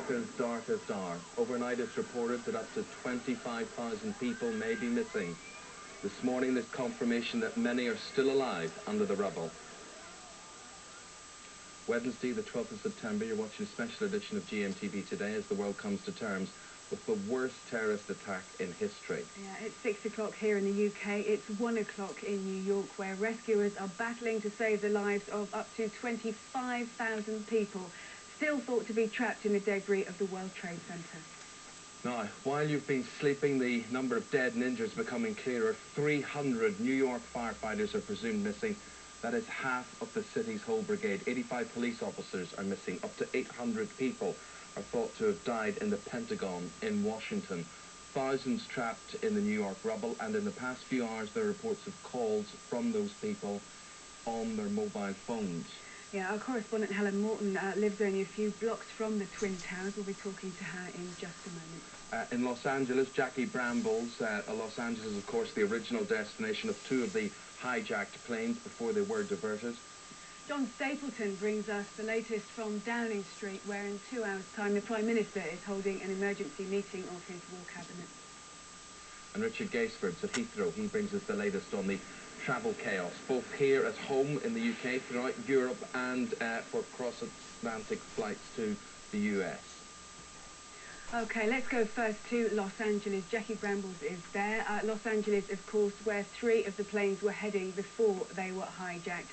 America's darkest hour. Overnight it's reported that up to 25,000 people may be missing. This morning there's confirmation that many are still alive under the rubble. Wednesday, the 12th of September, you're watching a special edition of GMTV today as the world comes to terms with the worst terrorist attack in history. Yeah, it's 6 o'clock here in the UK. It's 1 o'clock in New York, where rescuers are battling to save the lives of up to 25,000 people, still thought to be trapped in the debris of the World Trade Center. Now, while you've been sleeping, the number of dead and injured is becoming clearer. 300 New York firefighters are presumed missing. That is half of the city's whole brigade. 85 police officers are missing. Up to 800 people are thought to have died in the Pentagon in Washington. Thousands trapped in the New York rubble, and in the past few hours there are reports of calls from those people on their mobile phones. Yeah, our correspondent Helen Morton lives only a few blocks from the Twin Towers. We'll be talking to her in just a moment. In Los Angeles, Jackie Brambles, Los Angeles is of course the original destination of two of the hijacked planes before they were diverted. John Stapleton brings us the latest from Downing Street, where in 2 hours' time the Prime Minister is holding an emergency meeting of his war cabinet. And Richard Gaisford's at Heathrow. He brings us the latest on the travel chaos, both here at home in the UK, throughout Europe, and for cross-Atlantic flights to the US. OK, let's go first to Los Angeles. Jackie Brambles is there. Los Angeles, of course, where 3 of the planes were heading before they were hijacked.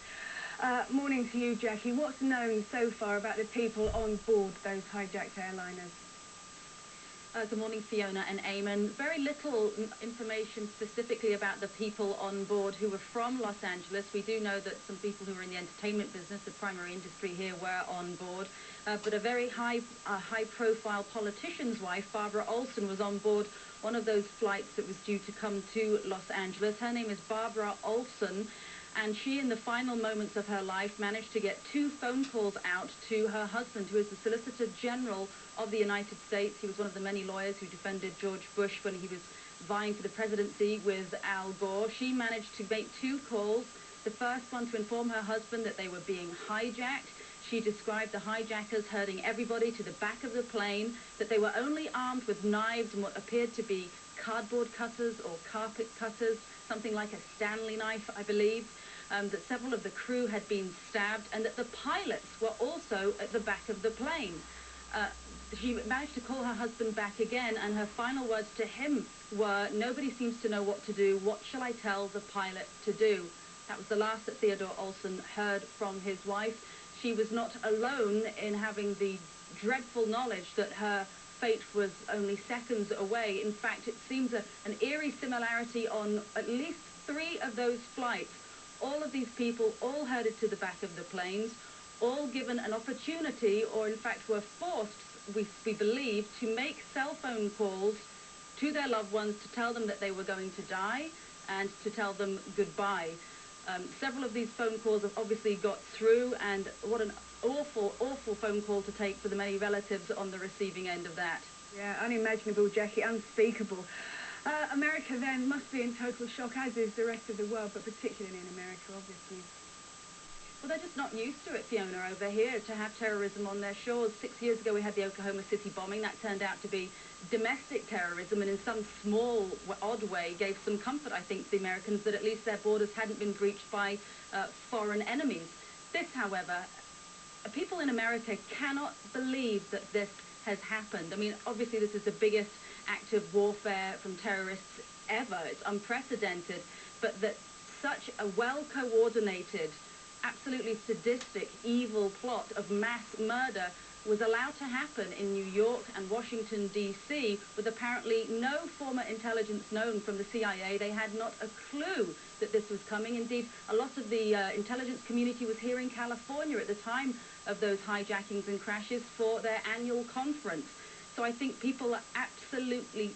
Morning to you, Jackie. What's known so far about the people on board those hijacked airliners? Good morning, Fiona and Eamon. Very little information specifically about the people on board who were from Los Angeles. We do know that some people who were in the entertainment business, the primary industry here, were on board. But a very high-profile politician's wife, Barbara Olson, was on board one of those flights that was due to come to Los Angeles. Her name is Barbara Olson, and she, in the final moments of her life, managed to get 2 phone calls out to her husband, who is the Solicitor General of the United States. He was one of the many lawyers who defended George Bush when he was vying for the presidency with Al Gore. She managed to make 2 calls. The first one to inform her husband that they were being hijacked. She described the hijackers herding everybody to the back of the plane, that they were only armed with knives and what appeared to be cardboard cutters or carpet cutters, something like a Stanley knife, I believe, that several of the crew had been stabbed, and that the pilots were also at the back of the plane. She managed to call her husband back again, and her final words to him were, "Nobody seems to know what to do. What shall I tell the pilot to do?" That was the last that Theodore Olson heard from his wife. She was not alone in having the dreadful knowledge that her fate was only seconds away. In fact, it seems an eerie similarity on at least 3 of those flights. All of these people all herded to the back of the planes, all given an opportunity, or in fact were forced, we believe, to make cell phone calls to their loved ones to tell them that they were going to die and to tell them goodbye. Several of these phone calls have obviously got through, and what an awful, awful phone call to take for the many relatives on the receiving end of that. Yeah, unimaginable, Jackie, unspeakable. America then must be in total shock, as is the rest of the world, but particularly in America, obviously. Well, they're just not used to it, Fiona, over here, to have terrorism on their shores. 6 years ago, we had the Oklahoma City bombing. That turned out to be domestic terrorism, and in some small, odd way, gave some comfort, I think, to the Americans that at least their borders hadn't been breached by foreign enemies. This, however, people in America cannot believe that this has happened. I mean, obviously, this is the biggest act of warfare from terrorists ever. It's unprecedented, but that such a well-coordinated, absolutely sadistic, evil plot of mass murder was allowed to happen in New York and Washington, D.C., with apparently no former intelligence known from the CIA. They had not a clue that this was coming. Indeed, a lot of the intelligence community was here in California at the time of those hijackings and crashes for their annual conference. So I think people are absolutely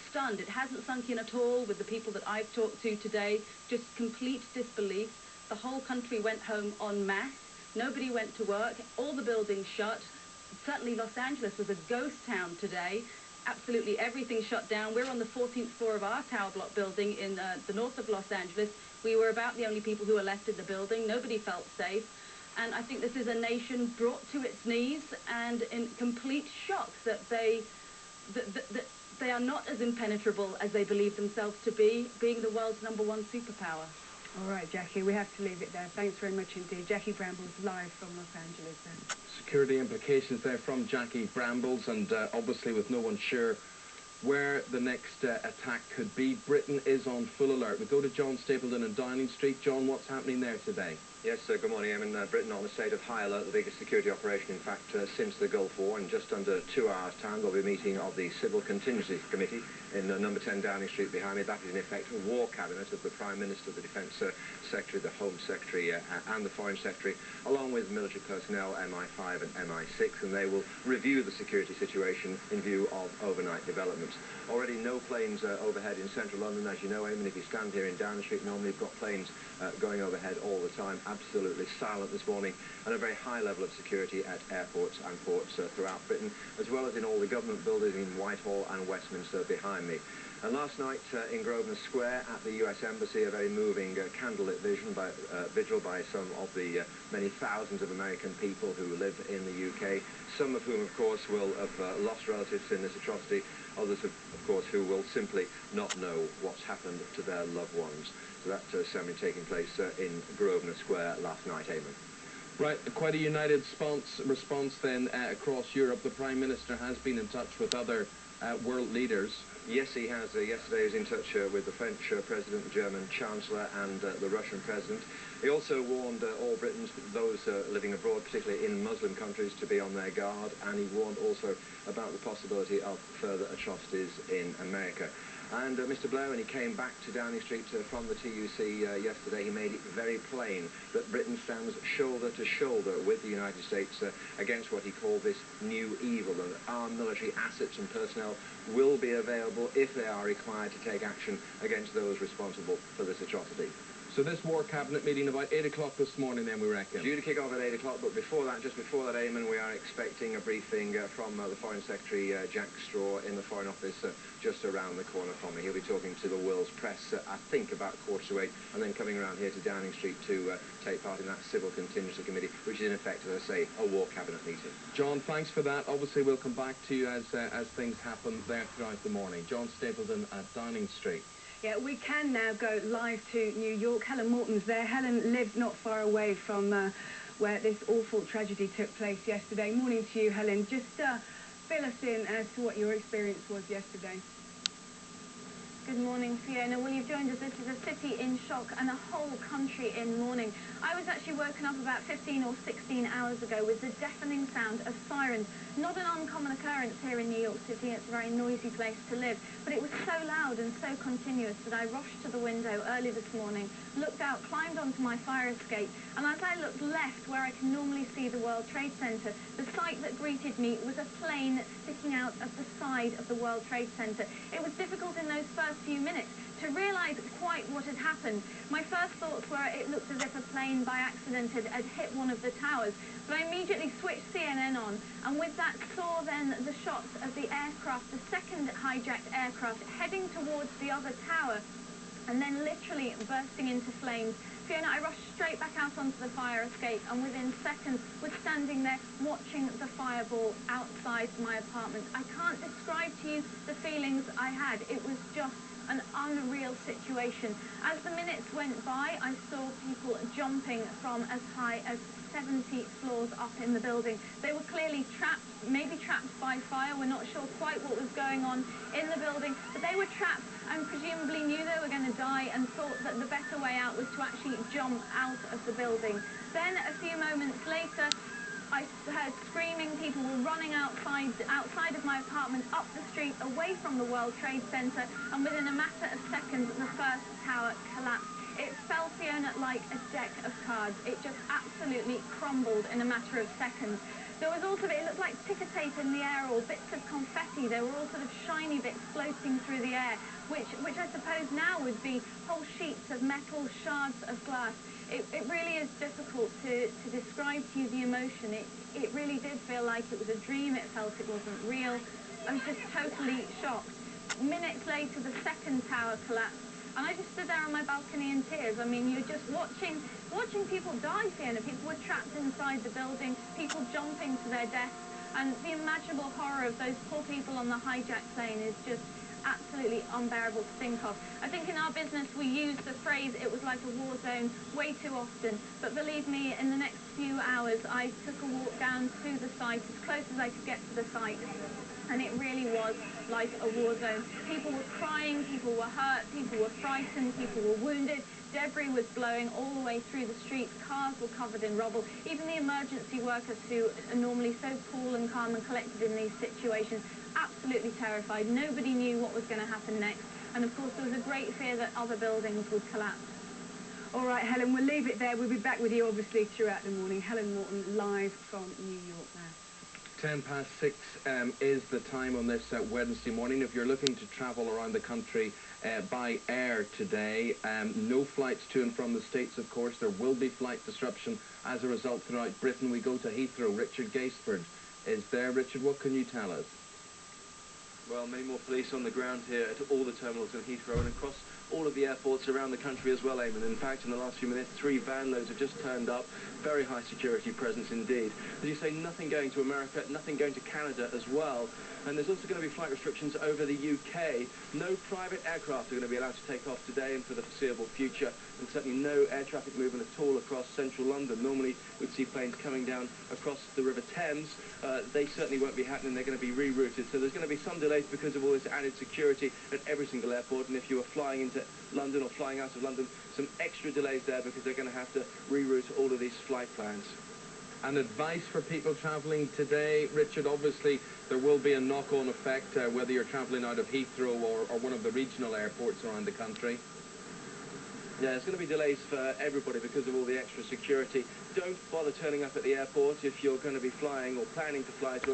stunned. It hasn't sunk in at all with the people that I've talked to today. Just complete disbelief. The whole country went home en masse. Nobody went to work. All the buildings shut. Certainly Los Angeles was a ghost town today. Absolutely everything shut down. We're on the 14th floor of our tower block building in the north of Los Angeles. We were about the only people who were left in the building. Nobody felt safe. And I think this is a nation brought to its knees and in complete shock that they are not as impenetrable as they believe themselves to be, being the world's #1 superpower. All right, Jackie, we have to leave it there. Thanks very much indeed. Jackie Brambles live from Los Angeles then. Security implications there from Jackie Brambles, and obviously with no one sure where the next attack could be. Britain is on full alert. We go to John Stapleton in Downing Street. John, what's happening there today? Yes, good morning, Eamon. Britain on a state of high alert, the biggest security operation, in fact, since the Gulf War. In just under 2 hours' time, there'll be a meeting of the Civil Contingency Committee in number 10 Downing Street behind me. That is, in effect, a war cabinet of the Prime Minister, the Defence Secretary, the Home Secretary and the Foreign Secretary, along with military personnel, MI5 and MI6, and they will review the security situation in view of overnight developments. Already no planes overhead in central London, as you know, Eamon. If you stand here in Downing Street, normally you've got planes going overhead all the time. Absolutely silent this morning, and a very high level of security at airports and ports throughout Britain, as well as in all the government buildings in Whitehall and Westminster behind me. And last night in Grosvenor Square at the US Embassy, a very moving candlelit vigil by some of the many thousands of American people who live in the UK, some of whom, of course, will have lost relatives in this atrocity, others, of course, who will simply not know what's happened to their loved ones. So that ceremony taking place in Grosvenor Square last night, Eamon. Right, quite a united response then across Europe. The Prime Minister has been in touch with other world leaders. Yes, he has. Yesterday he was in touch with the French President, the German Chancellor and the Russian President. He also warned all Britons, those living abroad, particularly in Muslim countries, to be on their guard, and he warned also about the possibility of further atrocities in America. And Mr. Blair, when he came back to Downing Street from the TUC yesterday, he made it very plain that Britain stands shoulder to shoulder with the United States against what he called this new evil, and our military assets and personnel will be available if they are required to take action against those responsible for this atrocity. So this war cabinet meeting about 8 o'clock this morning then, we reckon? Due to kick off at 8 o'clock, but before that, just before that, Eamon, we are expecting a briefing from the Foreign Secretary, Jack Straw, in the Foreign Office just around the corner from me. He'll be talking to the world's press, I think, about 7:45, and then coming around here to Downing Street to take part in that Civil Contingency Committee, which is, in effect, as I say, a war cabinet meeting. John, thanks for that. Obviously, we'll come back to you as things happen there throughout the morning. John Stapleton at Downing Street. Yeah, we can now go live to New York. Helen Morton's there. Helen lives not far away from where this awful tragedy took place yesterday. Morning to you, Helen. Just fill us in as to what your experience was yesterday. Good morning, Fiona. Well, you've joined us. This is a city in shock and a whole country in mourning. I was actually woken up about 15 or 16 hours ago with the deafening sound of sirens. Not an uncommon occurrence here in New York City. It's a very noisy place to live. But it was so loud and so continuous that I rushed to the window early this morning, looked out, climbed onto my fire escape, and as I looked left, where I can normally see the World Trade Center, the sight that greeted me was a plane sticking out of the side of the World Trade Center. It was difficult in those first few minutes to realize quite what had happened. My first thoughts were it looked as if a plane by accident had hit one of the towers, but I immediately switched CNN on, and with that saw then the shots of the aircraft, the second hijacked aircraft, heading towards the other tower and then literally bursting into flames. Fiona, I rushed straight back out onto the fire escape, and within seconds was standing there watching the fireball outside my apartment. I can't describe to you the feelings I had. It was just an unreal situation. As the minutes went by, I saw people jumping from as high as 70 floors up in the building. They were clearly trapped, maybe trapped by fire. We're not sure quite what was going on in the building, but they were trapped and presumably knew they were going to die and thought that the better way out was to actually jump out of the building. Then a few moments later, I heard screaming. People were running outside of my apartment, up the street, away from the World Trade Center, and within a matter of seconds, the first tower collapsed. It fell, Fiona, like a deck of cards. It just absolutely crumbled in a matter of seconds. There was also, it looked like ticker tape in the air or bits of confetti. There were all sort of shiny bits floating through the air, which I suppose now would be whole sheets of metal, shards of glass. It really is difficult to describe to you the emotion. It really did feel like it was a dream. It felt it wasn't real. I was just totally shocked. Minutes later, the second tower collapsed. And I just stood there on my balcony in tears. I mean, you're just watching people die, Fiona. People were trapped inside the building, people jumping to their deaths, and the imaginable horror of those poor people on the hijacked plane is just absolutely unbearable to think of. I think in our business we use the phrase "it was like a war zone" way too often, but believe me, in the next few hours I took a walk down to the site, as close as I could get to the site, and it really was like a war zone. People were crying, people were hurt, people were frightened, people were wounded. Debris was blowing all the way through the streets, cars were covered in rubble. Even the emergency workers, who are normally so cool and calm and collected in these situations, absolutely terrified. Nobody knew what was going to happen next, and of course there was a great fear that other buildings would collapse. All right, Helen, we'll leave it there. We'll be back with you, obviously, throughout the morning. Helen Morton, live from New York now. 6:10 is the time on this Wednesday morning. If you're looking to travel around the country by air today, no flights to and from the States, of course. There will be flight disruption as a result throughout Britain. We go to Heathrow. Richard Gaisford is there. Richard, what can you tell us? Well, many more police on the ground here at all the terminals in Heathrow and across all of the airports around the country as well, Eamon. In fact, in the last few minutes, 3 van loads have just turned up. Very high security presence indeed. As you say, nothing going to America, nothing going to Canada as well. And there's also going to be flight restrictions over the UK. No private aircraft are going to be allowed to take off today and for the foreseeable future. And certainly no air traffic movement at all across central London. Normally, we'd see planes coming down across the River Thames. They certainly won't be happening. They're going to be rerouted. So there's going to be some delays because of all this added security at every single airport. And if you are flying into London or flying out of London, some extra delays there because they're going to have to reroute all of these flight plans. And advice for people travelling today, Richard? Obviously, there will be a knock-on effect, whether you're travelling out of Heathrow or one of the regional airports around the country. Yeah, there's going to be delays for everybody because of all the extra security. Don't bother turning up at the airport if you're going to be flying or planning to fly to